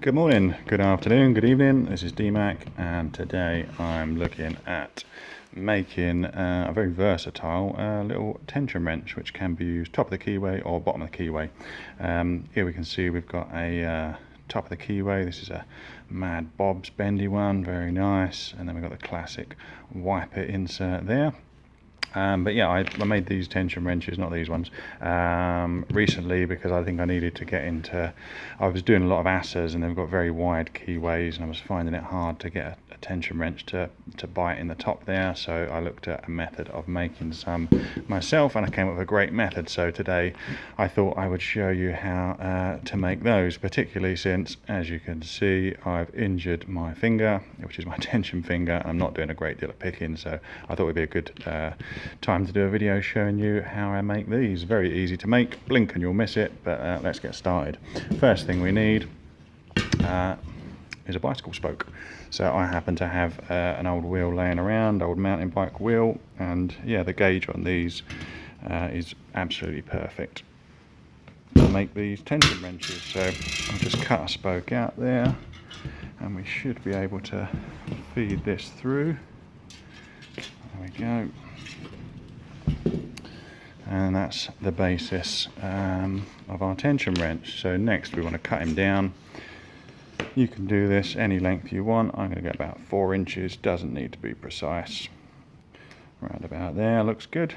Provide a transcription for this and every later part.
Good morning, good afternoon, good evening. This is DMAC, and today I'm looking at making a very versatile little tension wrench which can be used top of the keyway or bottom of the keyway. Here we can see we've got a top of the keyway. This is a Mad Bob's bendy one, very nice, and then we've got the classic wiper insert there. But yeah, I made these tension wrenches, not these ones, recently because I think I needed to get into, I was doing a lot of ASAs and they've got very wide keyways and I was finding it hard to get a tension wrench to bite in the top there, so I looked at a method of making some myself and I came up with a great method. So today I thought I would show you how to make those, particularly since, as you can see, I've injured my finger, which is my tension finger. I'm not doing a great deal of picking, so I thought it would be a good time to do a video showing you how I make these. Very easy to make, blink and you'll miss it, but let's get started. First thing we need is a bicycle spoke. So I happen to have an old wheel laying around, old mountain bike wheel, and yeah, the gauge on these is absolutely perfect to make these tension wrenches. So I'll just cut a spoke out there and we should be able to feed this through. There we go. And that's the basis of our tension wrench. So next we want to cut him down. You can do this any length you want. I'm going to get about 4 inches, doesn't need to be precise. Right about there, looks good.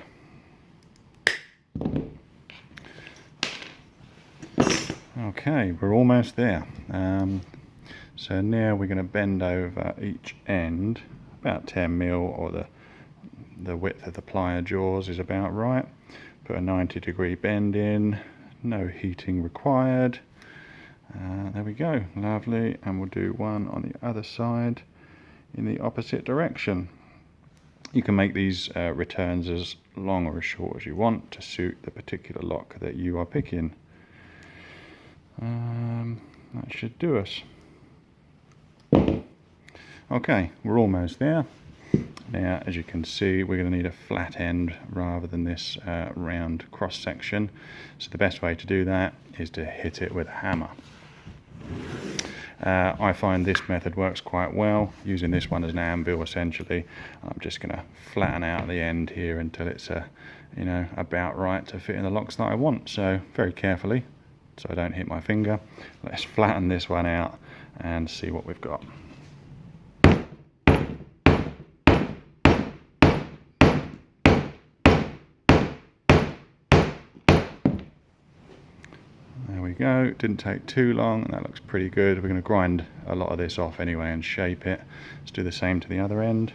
Okay, we're almost there. So now we're going to bend over each end about 10 mil, or the width of the plier jaws is about right. Put a 90-degree bend in, no heating required. There we go, lovely. And we'll do one on the other side in the opposite direction. You can make these returns as long or as short as you want to suit the particular lock that you are picking. That should do us. Okay, we're almost there. Now, as you can see, we're going to need a flat end rather than this round cross section. So the best way to do that is to hit it with a hammer. I find this method works quite well, using this one as an anvil essentially. I'm just going to flatten out the end here until it's about right to fit in the locks that I want. So very carefully, so I don't hit my finger. Let's flatten this one out and see what we've got. There we go, didn't take too long and that looks pretty good. We're going to grind a lot of this off anyway and shape it. Let's do the same to the other end.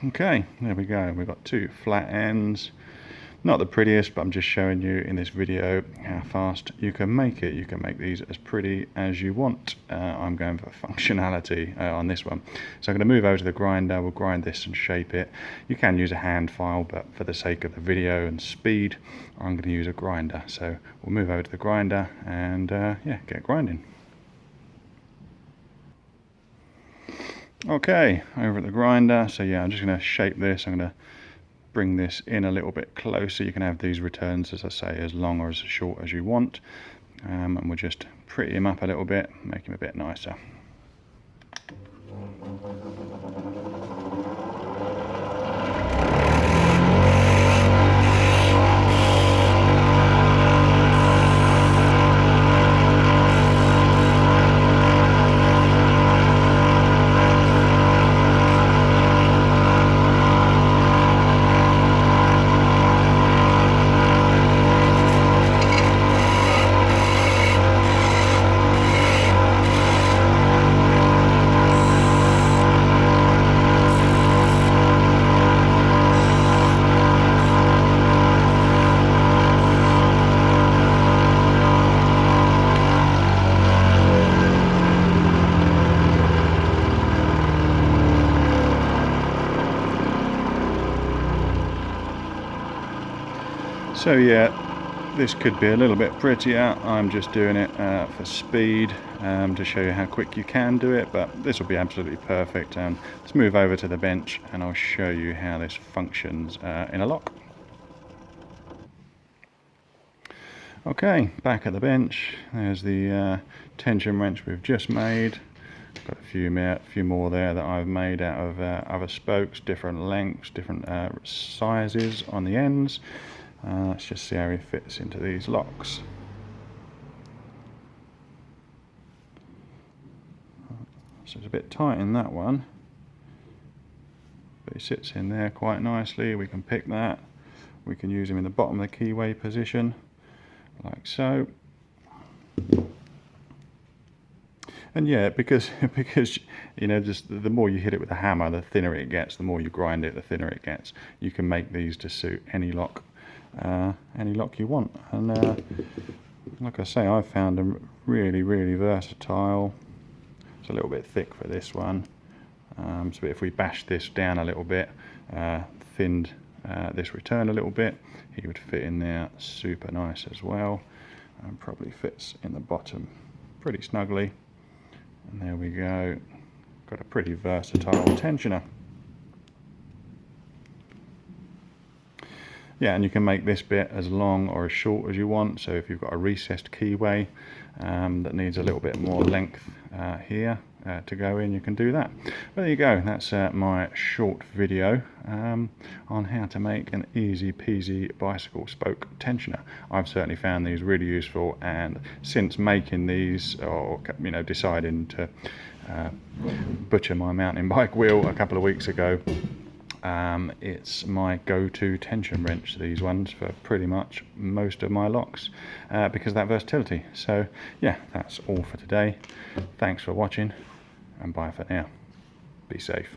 Okay, there we go, we've got 2 flat ends. Not the prettiest, but I'm just showing you in this video how fast you can make it. You can make these as pretty as you want. I'm going for functionality on this one. So I'm going to move over to the grinder. We'll grind this and shape it. You can use a hand file, but for the sake of the video and speed, I'm going to use a grinder. So we'll move over to the grinder and yeah, get grinding. Okay, over at the grinder. So yeah, I'm just going to shape this. I'm going to bring this in a little bit closer. You can have these returns, as I say, as long or as short as you want, and we'll just pretty him up a little bit, make him a bit nicer. So yeah, this could be a little bit prettier. I'm just doing it for speed to show you how quick you can do it, but this will be absolutely perfect. Let's move over to the bench and I'll show you how this functions in a lock. Okay, back at the bench. There's the tension wrench we've just made. Got a few more there that I've made out of other spokes, different lengths, different sizes on the ends. Let's just see how he fits into these locks. So it's a bit tight in that one, but he sits in there quite nicely. We can pick that. We can use him in the bottom of the keyway position, like so. And yeah, because you know, just the more you hit it with a hammer, the thinner it gets. The more you grind it, the thinner it gets. You can make these to suit any lock you want. And like I say, I've found them really, really versatile. It's a little bit thick for this one, so if we bash this down a little bit, thinned this return a little bit, he would fit in there super nice as well, and probably fits in the bottom pretty snugly. And there we go, got a pretty versatile tensioner. Yeah, and you can make this bit as long or as short as you want. So if you've got a recessed keyway that needs a little bit more length here to go in, you can do that. But there you go, that's my short video on how to make an easy peasy bicycle spoke tensioner. I've certainly found these really useful, and since making these, or you know, deciding to butcher my mountain bike wheel a couple of weeks ago, it's my go-to tension wrench, these ones, for pretty much most of my locks because of that versatility. So yeah, that's all for today. Thanks for watching, and bye for now. Be safe.